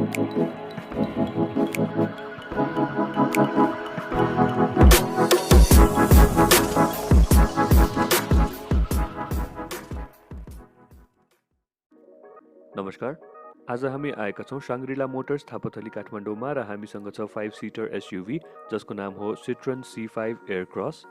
नमस्कार, आज हामी आएका छौँ साङ्ग्रिला मोटर्स थापाथली काठमाडौँमा र हामीसँग छ 5 सिटर एसयुभी जसको नाम हो सिट्रोन C5 एयरक्रस।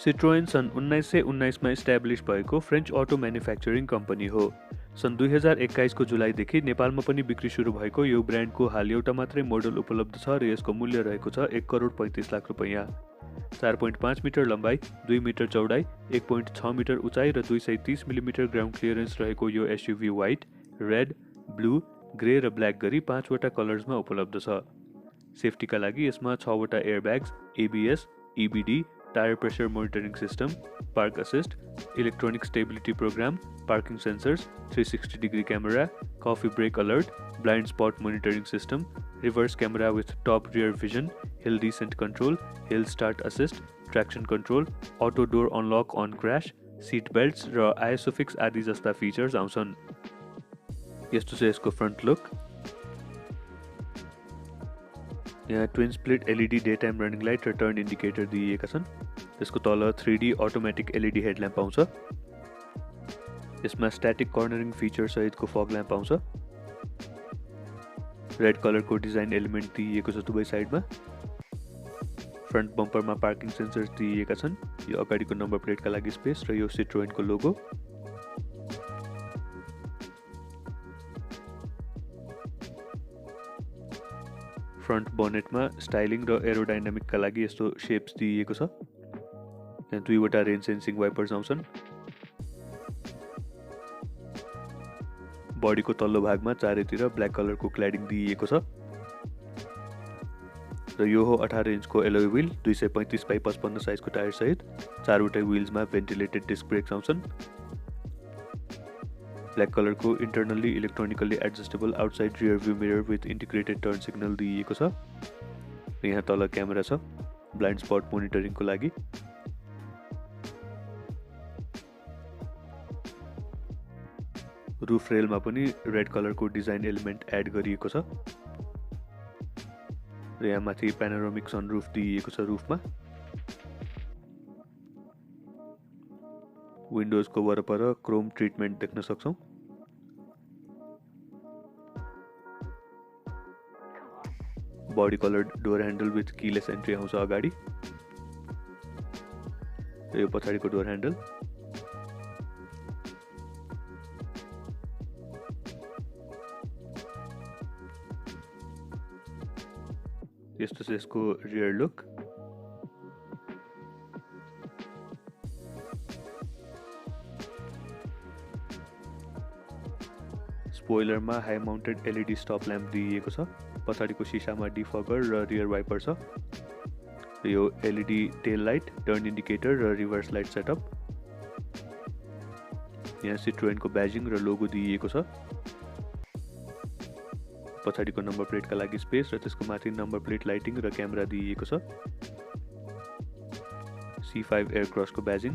सिट्रोएन सन् 1919मा इस्टाब्लिस भएको फ्रेन्च अटो म्यानुफ्याक्चरिङ कम्पनी हो। सन् 2021 को जुलाईदेखि नेपालमा पनि बिक्री सुरु भएको यो ब्रान्डको हाल एउटा मात्रै मोडल उपलब्ध छ र यसको मूल्य रहेको छ 1,35,00,000 रुपैयाँ। 4.5 मिटर लम्बाइ, 2 मिटर चौडाइ, 1.6 मिटर उचाइ र 230 मिलिमिटर ग्राउन्ड क्लियरेन्स रहेको यो SUV white, red, blue, grey र ब्ल्याक गरी 5 वटा कलर्समा उपलब्ध छ। सेफ्टीका लागि यसमा 6 वटा airbags, ABS, EBD, tyre pressure monitoring system, park assist, electronic stability program, parking sensors, 360 degree camera, coffee break alert, blind spot monitoring system, reverse camera with top rear vision, hill descent control, hill start assist, traction control, auto door unlock on crash, seat belts र isofix आदि जस्ता features आउँछन्। यस्तो छ यसको front look. यहाँ twin split LED day time running light र turn indicator दिइएका छन्। त्यसको तल 3D अटोमेटिक LED हेडल्याम्प आउँछ। यसमा स्ट्याटिक कर्नरिङ फिचर सहितको फग ल्याम्प आउँछ। रेड कलरको डिजाइन एलिमेन्ट दिइएको छ दुवै साइडमा। फ्रन्ट बम्परमा पार्किङ सेन्सर्स दिइएका छन्। यो अगाडिको नम्बर प्लेटका लागि स्पेस र यो सिट्रोएनको लोगो। फ्रन्ट बोनेटमा स्टाइलिङ र एरोडाइनामिकका लागि यस्तो शेप्स दिइएको छ। यहाँ 2 वटा रेन सेन्सिङ वाइपर्स आउँछन्। बडीको तल्लो भागमा चारैतिर ब्ल्याक कलरको क्ल्याडिङ दिइएको छ र यो हो 18 इन्चको एलोय व्हील, 235 बाइ 55 साइजको टायर सहित 4 वटा व्हील्समा भेन्टिलेटेड डिस्क ब्रेक्स आउँछन्। ब्ल्याक कलरको internally electronically adjustable outside rear view mirror with integrated turn signal दिइएको छ। यहाँ तल क्यामेरा छ ब्लाइन्ड स्पट मोनिटरिङको लागि। रुफ रेलमा पनि रेड कलरको डिजाइन एलिमेन्ट एड गरिएको छ र यहाँ माथि प्यानोरामिक सनरुफ दिइएको छ रुफमा। विन्डोजको वरपर क्रोम ट्रिटमेन्ट देख्न सक्छौं। Body coloured door handle with keyless entry आउँछ अगाडि र यो पछाडिको डोर ह्यान्डल। यस्तो छ यसको रियर लुक। स्पोइलरमा high mounted LED stop lamp दिइएको छ। पछाडिको सिसामा डिफगर र रियर वाइपर छ। यो LED tail light, turn indicator र रिभर्स लाइट सेटअप। यहाँ सिट्रोएनको ब्याजिङ र लोगो दिइएको छ। पछाडिको नम्बर प्लेटका लागि स्पेस र त्यसको माथि नम्बर प्लेट लाइटिङ र क्यामेरा दिइएको छ। C5 एयरक्रसको badging.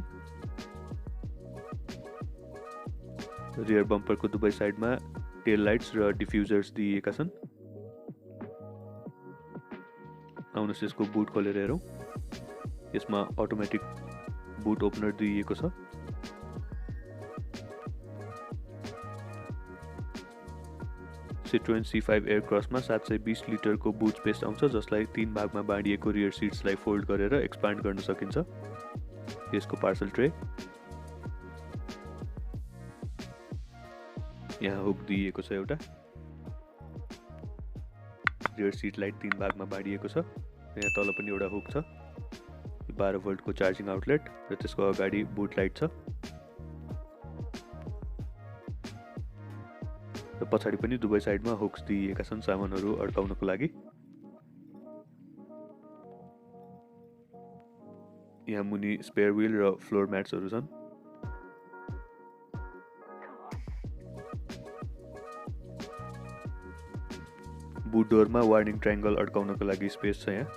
रियर बम्परको दुवै साइडमा टेल लाइट्स र डिफ्युजर्स दिइएका छन्। आउनुहोस् यसको बुट खोलेर हेरौँ। यसमा अटोमेटिक बुट ओपनर दिइएको छ। सिट्रोएन C5 एयरक्रसमा 720 लिटरको बुट स्पेस आउँछ जसलाई 3 भागमा बाँडिएको रियर सिट्सलाई फोल्ड गरेर एक्सपान्ड गर्न सकिन्छ। यसको पार्सल ट्रे। यहाँ हुक दिइएको छ एउटा। रियर सिट लाइट 3 भागमा बाँडिएको छ। यहाँ तल पनि एउटा हुक छ। 12 भोल्टको चार्जिङ आउटलेट र त्यसको अगाडि बुट लाइट छ। र पछाडि पनि दुवै साइडमा हुक्स दिइएका छन् सामानहरू अड्काउनको लागि। यहाँ मुनि स्पेयर व्हील र फ्लोर म्याट्सहरू छन्। बुट डोरमा वार्निङ ट्रायंगल अड्काउनको लागि स्पेस छ यहाँ।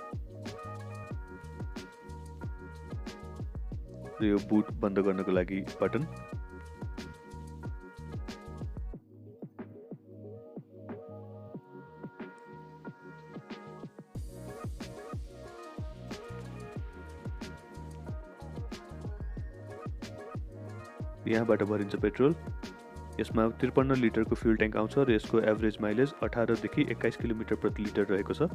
र यो बुट बन्द गर्नको लागि बटन। यहाँबाट भरिन्छ पेट्रोल। यसमा 53 लिटरको फ्युल ट्याङ्क आउँछ र यसको एभरेज माइलेज 18 देखि 21 किलोमिटर प्रति लिटर रहेको छ।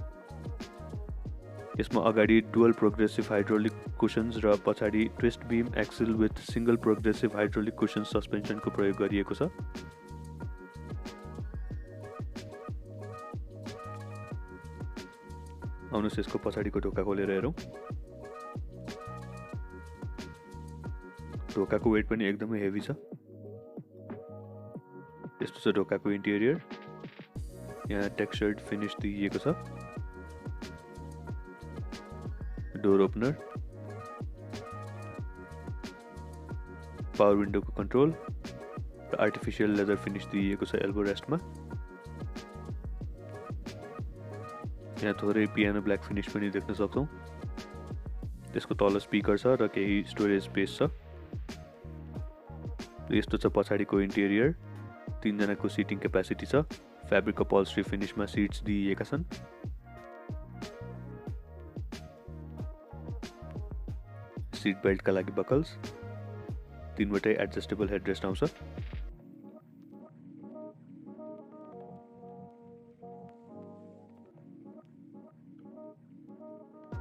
यसमा अगाडि डुअल प्रोग्रेसिभ हाइड्रोलिक कुशन्स र पछाडि twist beam axle with single progressive hydraulic cushions सस्पेन्सनको प्रयोग गरिएको छ। आउनुहोस् यसको पछाडिको ढोका खोलेर हेरौँ। ढोकाको वेट पनि एकदमै हेभी छ। यस्तो छ ढोकाको इन्टेरियर। यहाँ टेक्सचर्ड फिनिश दिइएको छ। डोर ओपनर, पावर विन्डोको कन्ट्रोल र आर्टिफिसियल लेदर फिनिश दिइएको छ एल्बो रेस्टमा। यहाँ थोरै पियानो ब्ल्याक फिनिश पनि देख्न सक्छौँ। त्यसको तल स्पिकर छ र केही स्टोरेज स्पेस छ। यस्तो छ पछाडिको इन्टेरियर। 3 जनाको सिटिङ क्यापासिटी छ। फ्याब्रिक अपहोल्स्ट्री फिनिशमा सिट्स दिइएका छन्। सीट बेल्टका लागि बकल्स। 3 वटै एडजस्टेबल हेडरेस्ट आउँछ।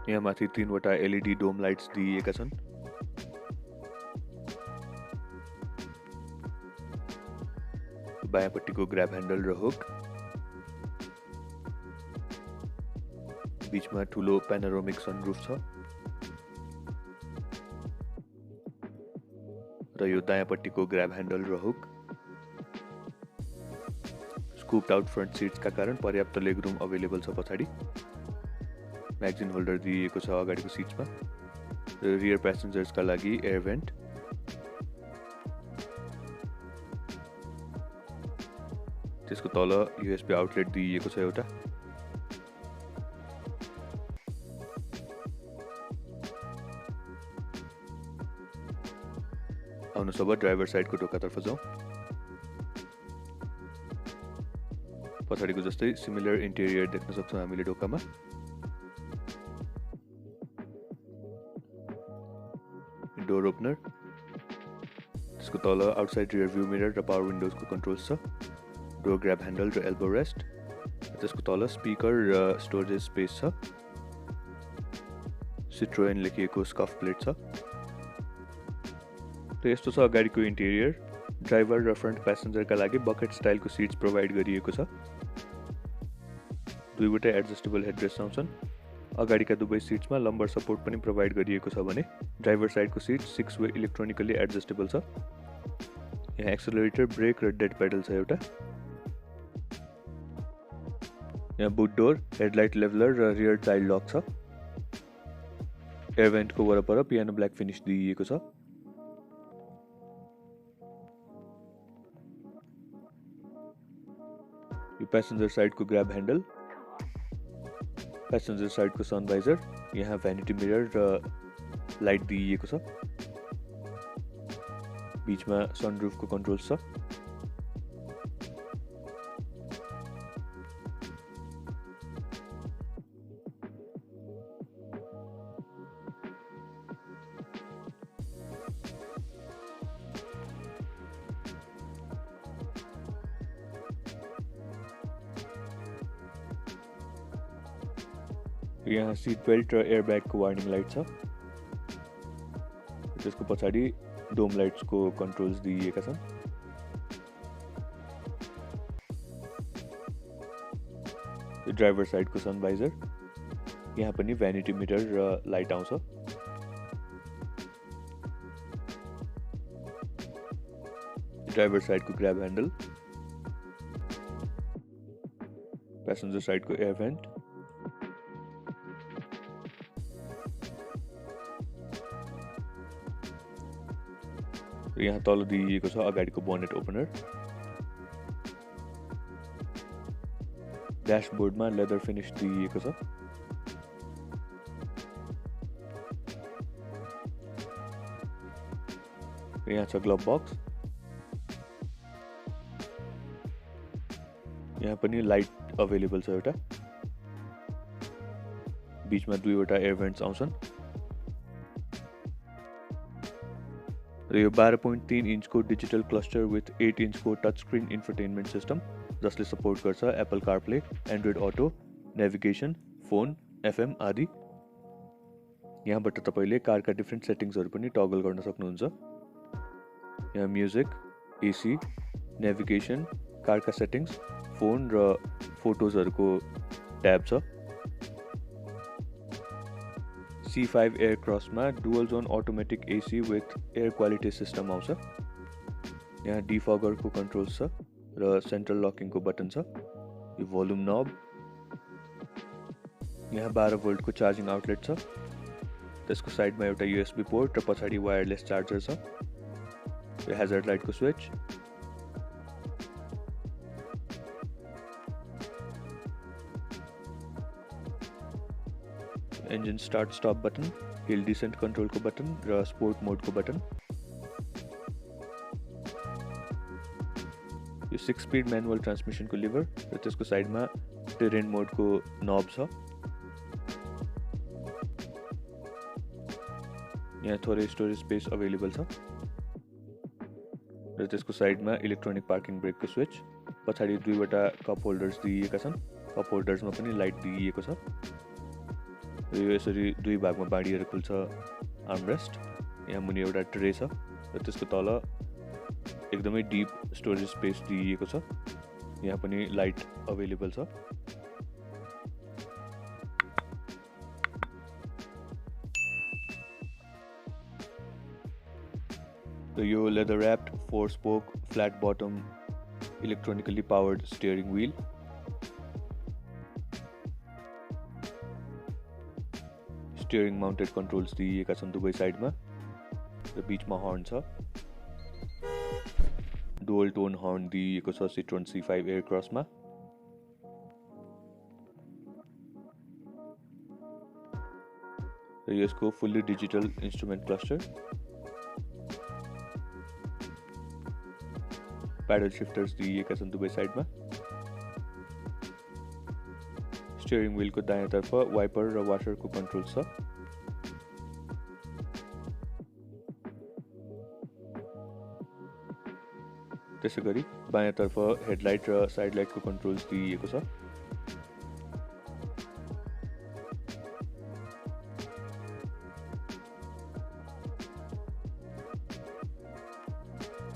यहाँ माथि 3 वटा एलईडी डोम लाइट्स दिइएका छन्। बायाँपट्टिको ग्र्याब ह्यान्डल र हुक। बीचमा ठुलो प्यानोरामिक सनरुफ छ र यो दायाँपट्टिको ग्र्याब ह्यान्डल र हुक। स्कुप्ड आउट फ्रन्ट सिट्सका कारण पर्याप्त लेग रुम अवेलेबल छ पछाडि। म्यागजिन होल्डर दिइएको छ अगाडिको सिट्समा र रियर प्यासेन्जर्सका लागि एयर भेन्ट। त्यसको तल यूएसबी आउटलेट दिइएको छ एउटा। आउनुहोस् अब ड्राइभर साइडको ढोकातर्फ जाउँ। पछाडिको जस्तै सिमिलर इन्टेरियर देख्न सक्छौँ हामीले ढोकामा। डोर ओपनर, त्यसको तल आउटसाइड रियर भ्यू मिरर र पावर विन्डोजको कन्ट्रोल्स छ। डोर ग्र्याब ह्यान्डल र एल्बो रेस्ट। त्यसको तल स्पिकर र स्टोरेज स्पेस छ। सिट्रोएन लेखिएको स्कफ प्लेट छ। र यस्तो छ अगाडिको इन्टेरियर। ड्राइभर र फ्रन्ट प्यासेन्जरका लागि बकेट स्टाइलको सिट्स प्रोभाइड गरिएको छ। 2 वटा एडजस्टेबल हेडरेस्ट आउँछन्। अगाडिका दुवै सिट्समा लम्बर सपोर्ट पनि प्रोभाइड गरिएको छ भने ड्राइभर साइडको सिट 6 वे इलेक्ट्रोनिकली एडजस्टेबल छ। यहाँ एक्सेलरेटर, ब्रेक र डेड पेडल छ एउटा। यहाँ बुट डोर, हेडलाइट लेभलर र रियर चाइल्ड लक छ। एयर भेन्टको वरपर पियानो ब्ल्याक फिनिश दिइएको छ। यो प्यासेन्जर साइडको ग्र्याब ह्यान्डल। प्यासेन्जर साइडको सनभाइजर। यहाँ भ्यानिटी मिरर र लाइट दिइएको छ। बीचमा सनरुफको कन्ट्रोल्स छ। यहाँ सीट बेल्ट र एयर ब्यागको वार्निङ लाइट छ। त्यसको पछाडि डोम लाइट्सको कन्ट्रोल्स दिइएका छन्। ड्राइभर साइडको सन भाइजर, यहाँ पनि भ्यानिटी मिरर र लाइट आउँछ। ड्राइभर साइडको ग्र्याब ह्यान्डल, प्यासेन्जर साइडको एयर भेन्ट, र यहाँ तल दिइएको छ अगाडिको बोनेट ओपनर। ड्यासबोर्डमा लेदर फिनिश दिइएको छ। यहाँ छ ग्लभ बक्स, यहाँ पनि लाइट अवेलेबल छ एउटा, बीचमा दुईवटा एयर भेन्ट्स आउँछन् र यो 12.3 इन्चको डिजिटल क्लस्टर विथ 8 इन्चको टच स्क्रिन इन्फोटेनमेन्ट सिस्टम जसले सपोर्ट गर्छ Apple CarPlay, Android Auto, navigation, phone, FM आदि। यहाँबाट तपाईले कारका डिफ्रेन्ट सेटिङ्सहरू पनि टगल गर्न सक्नुहुन्छ। यहाँ म्युजिक, एसी, नेभिगेसन, कारका सेटिङ्स, फोन र फोटोजहरूको ट्याब छ। C5 एयरक्रसमा dual zone automatic AC with air quality system आउँछ। यहाँ डिफगरको कन्ट्रोल्स छ र सेन्ट्रल लकिङको बटन छ। यो भोल्युम नब, यहाँ 12 भोल्टको चार्जिङ आउटलेट छ। त्यसको साइडमा एउटा USB पोर्ट र पछाडि वायरलेस चार्जर छ। यो हेजर्ड लाइटको switch, engine start stop button, hill descent कन्ट्रोलको बटन र स्पोर्ट मोडको बटन। यो 6 स्पिड म्यानुअल ट्रान्समिसनको लिभर र त्यसको साइडमा टेरेन मोडको नब छ। यहाँ थोरै स्टोरेज स्पेस अवेलेबल छ र त्यसको साइडमा इलेक्ट्रोनिक पार्किङ ब्रेकको स्विच। पछाडि दुईवटा कप होल्डर्स दिइएका छन्। कप होल्डर्समा पनि लाइट दिइएको छ। यो यसरी दुई भागमा बाँडिएर खुल्छ आर्मरेस्ट। यहाँ मुनि एउटा ट्रे छ र त्यसको तल एकदमै डिप स्टोरेज स्पेस दिइएको छ। यहाँ पनि लाइट अवेलेबल छ। र यो leather wrapped 4 spoke flat bottom electronically powered steering wheel. Steering mounted controls दिइएका छन् दुवै साइडमा र बीचमा हर्न छ। डुअल टोन हर्न दिइएको छ सिट्रोन C5 एयरक्रसमा। र यसको fully digital instrument cluster, pedal shifters दिइएका छन् दुवै साइडमा। स्टियरिङ व्हीलको दायाँतर्फ वाइपर र वासरको कन्ट्रोल छ। त्यसैगरी बायाँतर्फ हेडलाइट र साइड लाइटको कन्ट्रोल्स दिइएको छ।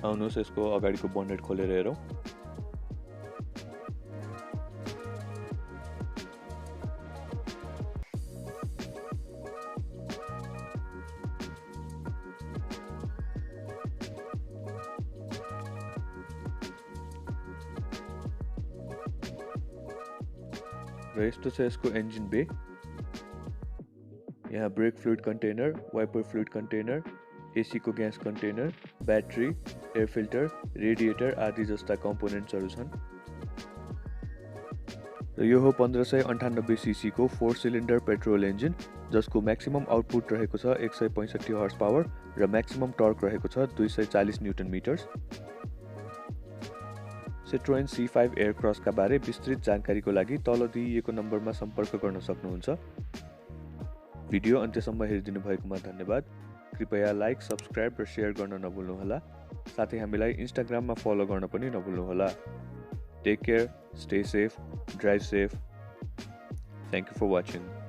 आउनुहोस् यसको अगाडिको बोनेट खोलेर हेरौँ। र यस्तो छ यसको इन्जिन बे। यहाँ brake fluid container, wiper fluid container, AC को gas container, battery, air filter, radiator आदि जस्ता कम्पोनेन्ट्सहरू छन्। र यो हो 1598 सीसी को 4 सिलिन्डर पेट्रोल इन्जिन जसको म्याक्सिमम आउटपुट रहेको छ 165 हर्स पावर र म्याक्सिमम टर्क रहेको छ 240 न्युटन मिटर्स। सिट्रोएन C5 एयरक्रसका बारे विस्तृत जानकारीको लागि तल दिइएको नम्बरमा सम्पर्क गर्न सक्नुहुन्छ। भिडियो अन्त्यसम्म हेरिदिनु भएकोमा धन्यवाद। कृपया लाइक, सब्स्क्राइब र शेयर गर्न नभुल्नुहोला। साथै हामीलाई इन्स्टाग्राममा फलो गर्न पनि नभुल्नुहोला। Take care, stay safe, drive safe. Thank you for watching.